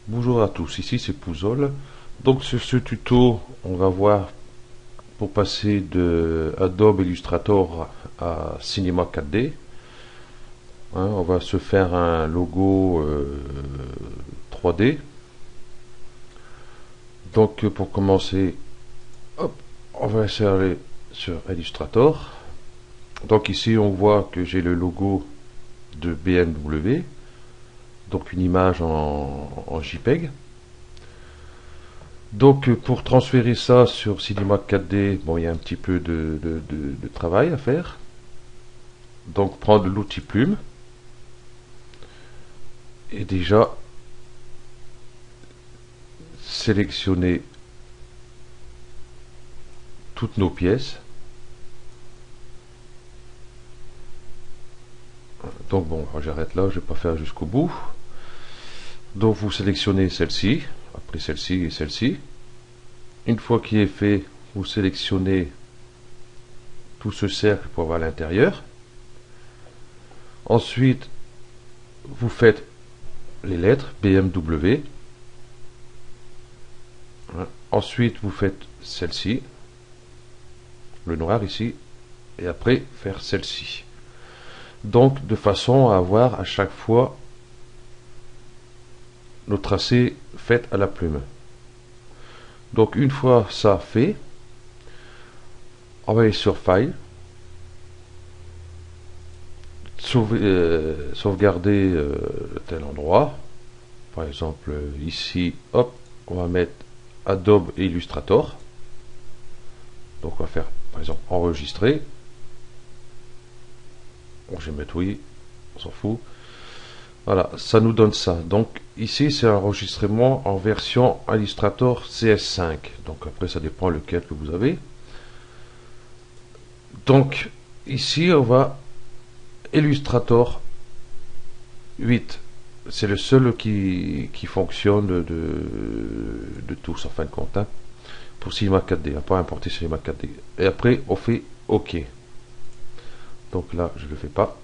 Bonjour à tous, ici c'est Pouzol. Donc sur ce tuto, on va voir pour passer de Adobe Illustrator à Cinema 4D. On va se faire un logo 3D. Donc pour commencer, hop, on va essayer d'aller sur Illustrator. Donc ici on voit que j'ai le logo de BMW, donc une image en JPEG. Donc pour transférer ça sur Cinema 4D, bon, il y a un petit peu de travail à faire. Donc prendre l'outil plume et déjà sélectionner toutes nos pièces. Donc bon, j'arrête là, je ne vais pas faire jusqu'au bout. Donc vous sélectionnez celle-ci, après celle-ci et celle-ci. Une fois qu'il est fait, vous sélectionnez tout ce cercle pour voir l'intérieur. Ensuite, vous faites les lettres BMW. Ensuite, vous faites celle-ci, le noir ici, et après faire celle-ci. Donc, de façon à avoir à chaque fois nos tracés faits à la plume. Donc, une fois ça fait, on va aller sur File, sauvegarder tel endroit. Par exemple, ici, hop, on va mettre Adobe Illustrator. Donc, on va faire, par exemple, enregistrer. Bon, je vais mettre oui, on s'en fout. Voilà, ça nous donne ça. Donc, ici, c'est un enregistrement en version Illustrator CS5. Donc, après, ça dépend lequel que vous avez. Donc, ici, on va Illustrator 8. C'est le seul qui fonctionne de tous, en fin de compte. Pour Cinema 4D, on va pas importer Cinema 4D. Et après, on fait OK. Donc là, je ne le fais pas.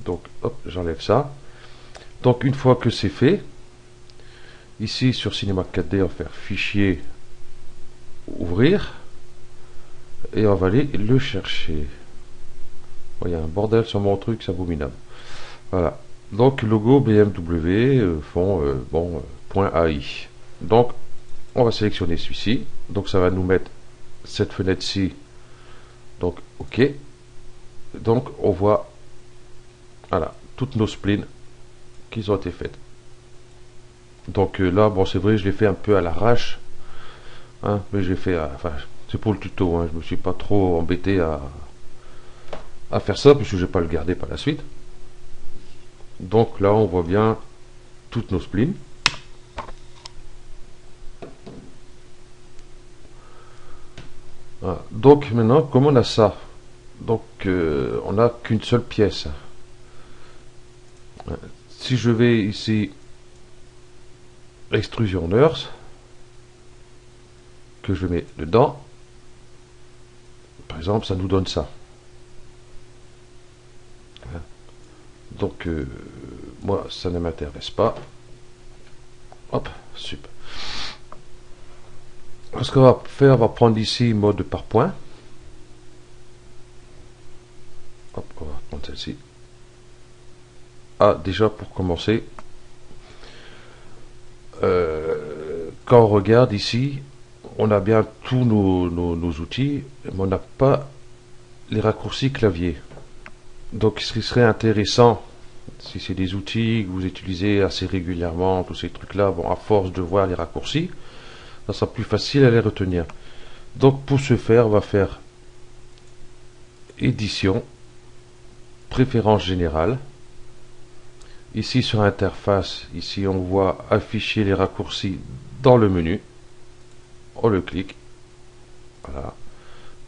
Donc, hop, j'enlève ça. Donc, une fois que c'est fait, ici sur Cinema 4D, on va faire Fichier, Ouvrir. Et on va aller le chercher. Il y a un bordel sur mon truc, c'est abominable. Voilà. Donc, logo BMW .ai. Donc, on va sélectionner celui-ci. Donc, ça va nous mettre cette fenêtre-ci. Donc, OK. Donc, on voit, voilà, toutes nos splines qui ont été faites. Donc là, bon, c'est vrai, je l'ai fait un peu à l'arrache. Mais j'ai fait, enfin, c'est pour le tuto. Je me suis pas trop embêté à faire ça, puisque je vais pas le garder par la suite. Donc là, on voit bien toutes nos splines. Voilà. Donc maintenant, comme on a ça, donc on n'a qu'une seule pièce. Si je vais ici, Extrusion Nurse, que je mets dedans, par exemple, ça nous donne ça. Donc, moi, ça ne m'intéresse pas. Hop, super. Ce qu'on va faire, on va prendre ici mode par point. Hop, on va prendre celle-ci. Ah, déjà pour commencer, quand on regarde ici, on a bien tous nos outils, mais on n'a pas les raccourcis clavier. Donc, ce qui serait intéressant, si c'est des outils que vous utilisez assez régulièrement, tous ces trucs-là, bon, à force de voir les raccourcis, ça sera plus facile à les retenir. Donc, pour ce faire, on va faire Édition, Préférences générales. Ici, sur Interface, ici, on voit afficher les raccourcis dans le menu. On le clique. Voilà.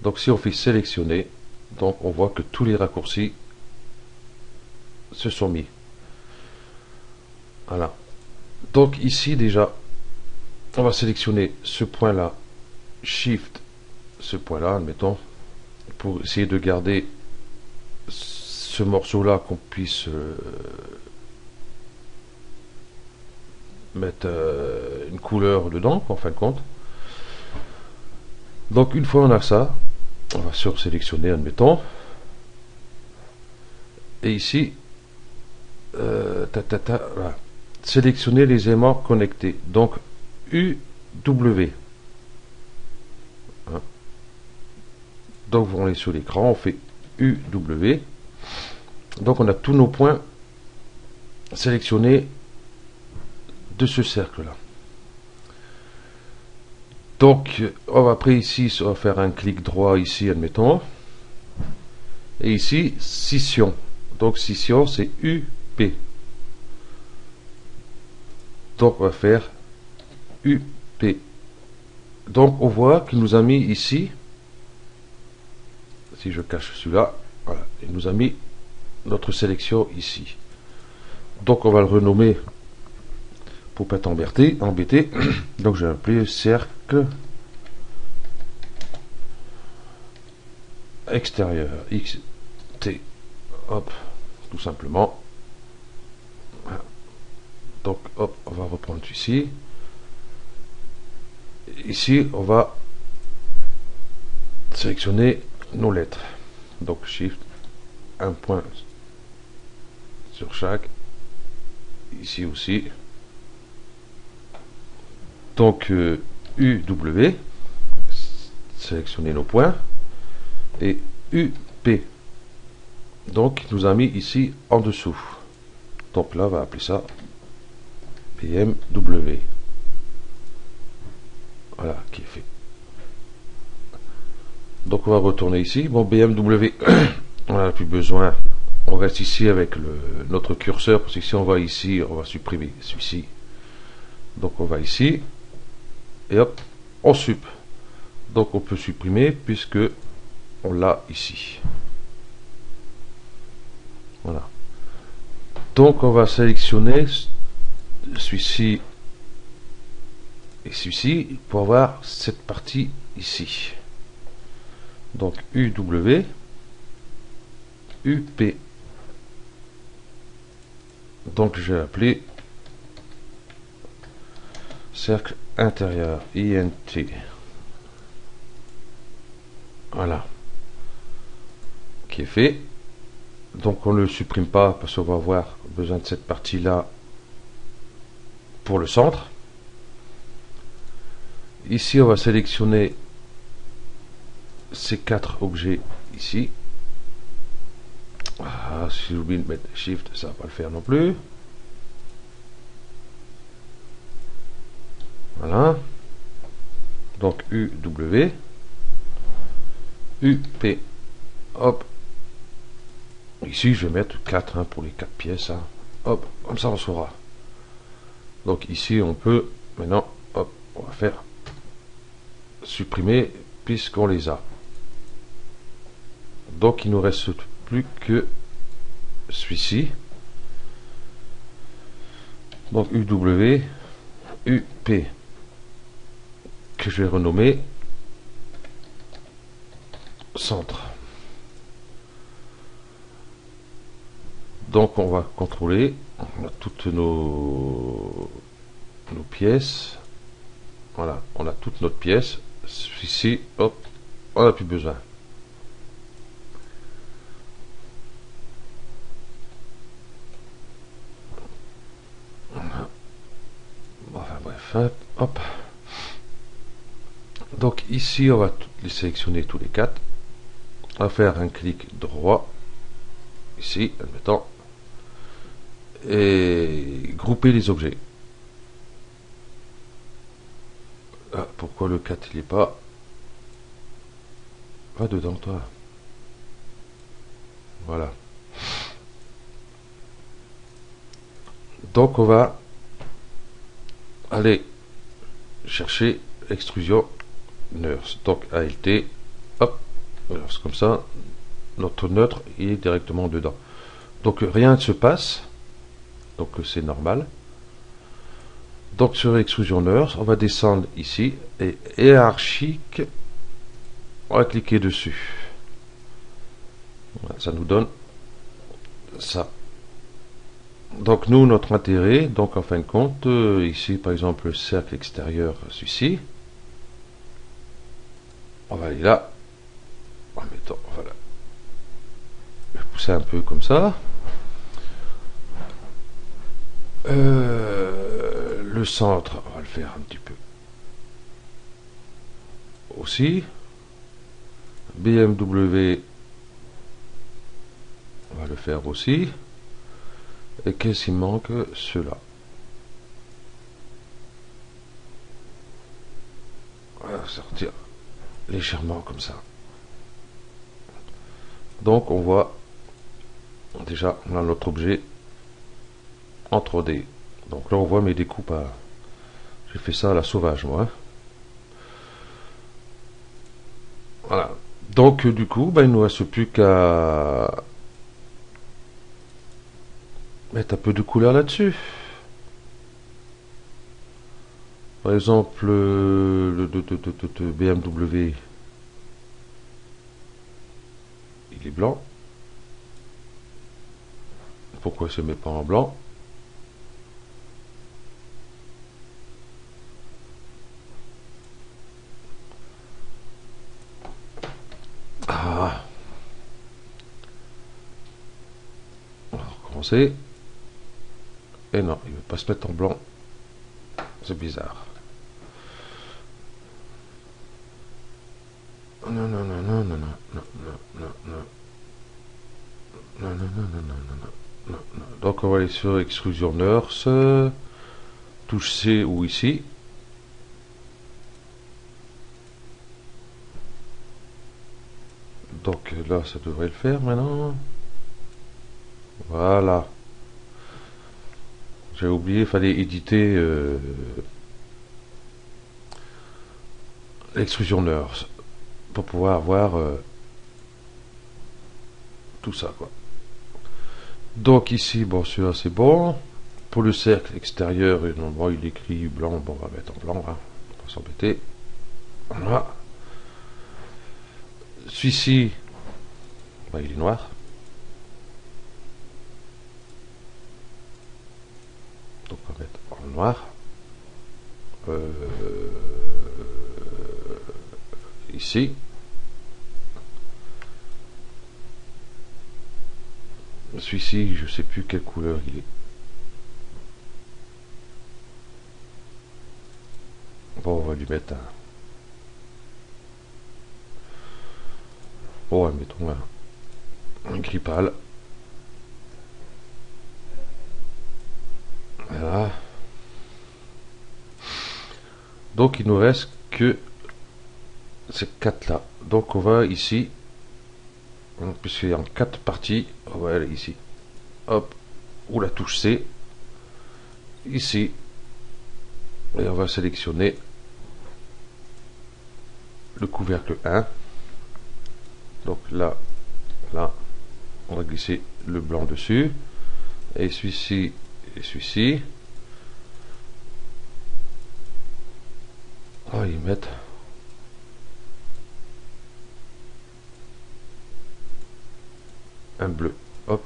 Donc, si on fait sélectionner, donc on voit que tous les raccourcis se sont mis. Voilà. Donc ici déjà, on va sélectionner ce point-là, Shift, ce point-là, admettons, pour essayer de garder ce morceau-là qu'on puisse mettre une couleur dedans, en fin de compte. Donc une fois on a ça, on va sursélectionner, admettons. Et ici, voilà. Sélectionner les aimants connectés. Donc UW. Hein. Donc on est sur l'écran, on fait UW. Donc on a tous nos points sélectionnés de ce cercle-là. Donc après ici, on va faire un clic droit ici, admettons. Et ici, scission. Donc scission, c'est UP. Donc on va faire UP. Donc on voit qu'il nous a mis ici, si je cache celui-là, voilà, il nous a mis notre sélection ici. Donc on va le renommer pour pas être embêté. Donc je vais appeler cercle extérieur, XT, hop, tout simplement. Voilà. Donc hop, on va reprendre ici. Ici on va sélectionner nos lettres. Donc Shift, un point sur chaque. Ici aussi. Donc UW, sélectionner nos points. Et UP. Donc il nous a mis ici en dessous. Donc là on va appeler ça BMW. Voilà, qui est fait. Donc on va retourner ici. Bon, BMW, on n'a plus besoin. On reste ici avec notre curseur, parce que si on va ici, on va supprimer celui-ci. Donc on va ici, et hop, on sup. Donc on peut supprimer, puisque on l'a ici. Voilà. Donc on va sélectionner celui-ci et celui-ci pour avoir cette partie ici. Donc UW, UP. Donc je vais appeler cercle intérieur, INT. Voilà. Qui est fait. Donc on ne le supprime pas parce qu'on va avoir besoin de cette partie-là pour le centre. Ici on va sélectionner ces 4 objets ici. Ah, si j'oublie de mettre Shift, ça va pas le faire non plus. Voilà. Donc UW, UP. Hop. Ici, je vais mettre 4 pour les 4 pièces. Hein. Hop, comme ça on saura. Donc ici, on peut maintenant, hop, on va faire supprimer puisqu'on les a. Donc il nous reste plus que celui-ci. Donc UW, UP, que je vais renommer centre. Donc on va contrôler, on a toutes nos pièces. Voilà, on a toute notre pièce. Ici, hop, on n'a plus besoin. Enfin bref, hop. Donc ici, on va les sélectionner tous les 4. On va faire un clic droit. Ici, admettons. Et grouper les objets. Ah, pourquoi le 4 il est pas? Va dedans toi. Voilà. Donc on va aller chercher extrusion nurse. Donc ALT, hop, nurse, comme ça, notre neutre il est directement dedans. Donc rien ne se passe. Donc c'est normal. Donc sur extrusion nurse, on va descendre ici et hiérarchique, on va cliquer dessus. Voilà, ça nous donne ça. Donc nous, notre intérêt, donc en fin de compte, ici par exemple le cercle extérieur, celui-ci, on va aller là, en mettant, voilà, je vais pousser un peu comme ça. Le centre, on va le faire un petit peu aussi. BMW, on va le faire aussi. Et qu'est-ce qu'il manque? Cela. On va sortir légèrement comme ça. Donc on voit déjà, on a notre objet en 3D. Donc là on voit mes découpes à... J'ai fait ça à la sauvage moi. Hein. Voilà. Donc du coup, il ne nous reste plus qu'à mettre un peu de couleur là-dessus. Par exemple, le BMW, il est blanc. Pourquoi il ne se met pas en blanc? Ah. On va recommencer. Et non, il ne veut pas se mettre en blanc. C'est bizarre. Non, non, non, non, non, non, non, non, non, non. Non, non, non, non, non, non, non, non. Donc on va aller sur Extrusion Nurse, touche C ou ici. Donc là ça devrait le faire maintenant. Voilà. J'ai oublié, il fallait éditer l'extrusion Nurse pour pouvoir voir tout ça quoi. Donc ici, bon, celui-là c'est bon. Pour le cercle extérieur, bon, il écrit blanc, bon, on va mettre en blanc, hein, on va pas s'embêter. Voilà. Celui-ci, il est noir. Donc on va mettre en noir. Ici. Celui-ci, je sais plus quelle couleur il est. Bon, on va lui mettre un... Bon, mettons un gris pâle. Voilà. Donc il nous reste que ces quatre là. Donc on va ici, puisqu'il y a en 4 parties, on va aller ici. Hop, ou la touche C. Ici. Et on va sélectionner le couvercle 1. Donc là, là, on va glisser le blanc dessus. Et celui-ci et celui-ci. On va y mettre un bleu. Hop.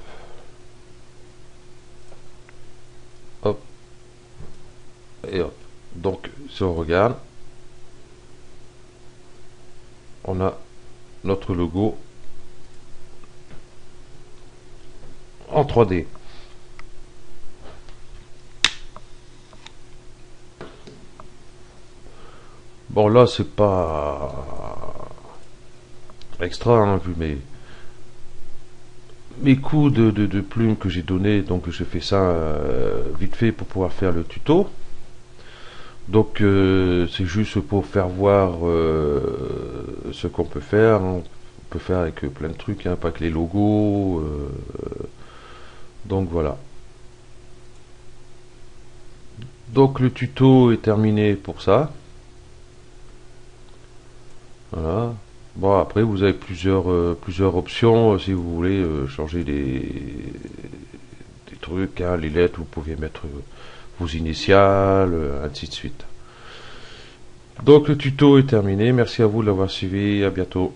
Hop. Et hop. Donc, si on regarde, on a notre logo en 3D. Bon, là, c'est pas extra, hein, vu mes coups de plumes que j'ai donné. Donc, j'ai fait ça vite fait pour pouvoir faire le tuto. Donc, c'est juste pour faire voir ce qu'on peut faire. On peut faire avec plein de trucs, hein, pas que les logos. Donc, voilà. Donc, le tuto est terminé pour ça. Voilà. Bon, après, vous avez plusieurs options si vous voulez changer des trucs, hein, les lettres, vous pouvez mettre vos initiales, ainsi de suite. Donc, le tuto est terminé. Merci à vous de l'avoir suivi. À bientôt.